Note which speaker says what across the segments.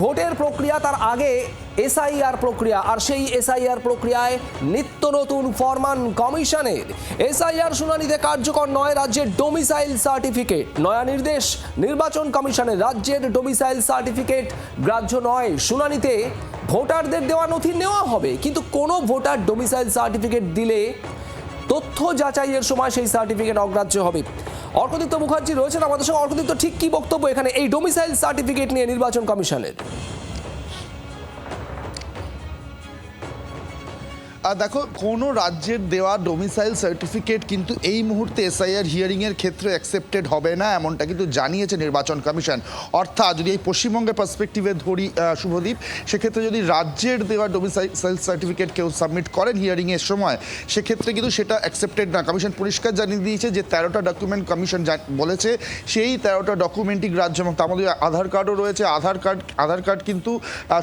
Speaker 1: ভোটের প্রক্রিয়া তার আগে এসআইআর প্রক্রিয়া, আর সেই এসআইআর প্রক্রিয়ায় নিত্য নতুন ফরমান কমিশনের। এসআইআর শুনানিতে কার্যকর নয় রাজ্যের ডোমিসাইল সার্টিফিকেট। নয়া নির্দেশ নির্বাচন কমিশনের, রাজ্যের ডোমিসাইল সার্টিফিকেট গ্রাহ্য নয়। শুনানিতে ভোটারদের দেওয়া নথি নেওয়া হবে, কিন্তু কোনো ভোটার ডোমিসাইল সার্টিফিকেট দিলে তথ্য যাচাইয়ের সময় সেই সার্টিফিকেট অগ্রাহ্য হবে। অর্কদীপ্ত মুখার্জি রয়েছেন আমাদের সঙ্গে। অর্কদীপ্ত, ঠিক কি বক্তব্য এখানে এই ডোমিসাইল সার্টিফিকেট নিয়ে নির্বাচন কমিশনের?
Speaker 2: দেখো, কোনো রাজ্যের দেওয়া ডোমিসাইল সার্টিফিকেট কিন্তু এই মুহূর্তে এসআইআর হিয়ারিংয়ের ক্ষেত্রে অ্যাকসেপ্টেড হবে না, এমনটা কিন্তু জানিয়েছে নির্বাচন কমিশন। অর্থাৎ যদি এই পশ্চিমবঙ্গের পার্সপেক্টিভে ধরি শুভদীপ, সেক্ষেত্রে যদি রাজ্যের দেওয়া ডোমিসাইল সার্টিফিকেট কেউ সাবমিট করেন হিয়ারিংয়ের সময়, সেক্ষেত্রে কিন্তু সেটা অ্যাকসেপ্টেড না। কমিশন পরিষ্কার জানিয়ে দিয়েছে যে 13টা ডকুমেন্ট কমিশন বলেছে সেই 13টা ডকুমেন্টই গ্রাহ্য, এবং তার মধ্যে আধার কার্ডও রয়েছে। আধার কার্ড কিন্তু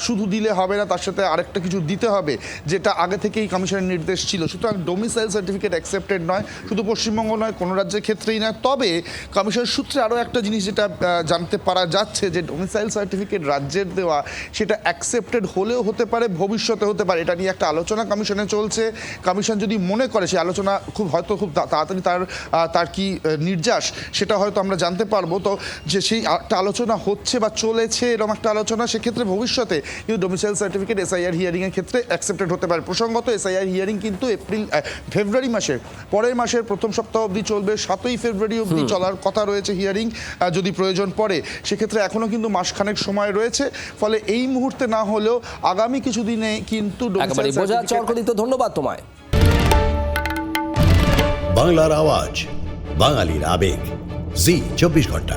Speaker 2: শুধু দিলে হবে না, তার সাথে আরেকটা কিছু দিতে হবে, যেটা আগে থেকেই কমিশনের নির্দেশ ছিল। সুতরাং ডোমিসাইল সার্টিফিকেট অ্যাকসেপ্টেড নয়, শুধু পশ্চিমবঙ্গ নয়, কোনো রাজ্যের ক্ষেত্রেই নয়। তবে কমিশনের সূত্রে আরও একটা জিনিস যেটা জানতে পারা যাচ্ছে, যে ডোমিসাইল সার্টিফিকেট রাজ্যের দেওয়া সেটা অ্যাকসেপ্টেড হলেও হতে পারে, ভবিষ্যতে হতে পারে। এটা নিয়ে একটা আলোচনা কমিশনে চলছে। কমিশন যদি মনে করে সেই আলোচনা খুব তাড়াতাড়ি তার কি নির্যাস সেটা হয়তো আমরা জানতে পারবো, তো যে সেই একটা আলোচনা হচ্ছে বা চলেছে এরকম একটা আলোচনা, সেক্ষেত্রে ভবিষ্যতে কিন্তু ডোমিসাইল সার্টিফিকেট এসআইআর হিয়ারিংয়ের ক্ষেত্রে অ্যাকসেপ্টেড হতে পারে। প্রসঙ্গত এসআইআর হিয়ারিং কিন্তু ফেব্রুয়ারি মাসের পরের মাসের প্রথম সপ্তাহ অবধি চলবে। 7ই ফেব্রুয়ারি অবধি চলার কথা রয়েছে হিয়ারিং, যদি প্রয়োজন পড়ে। সেক্ষেত্রে এখনো কিন্তু মাসখানেক সময় রয়েছে, ফলে এই মুহূর্তে না হলেও আগামী কিছুদিনে কিন্তু
Speaker 1: ধন্যবাদ তোমায়।
Speaker 3: বাংলার আওয়াজ, বাঙালির আবেগ, জি 24 ঘন্টা।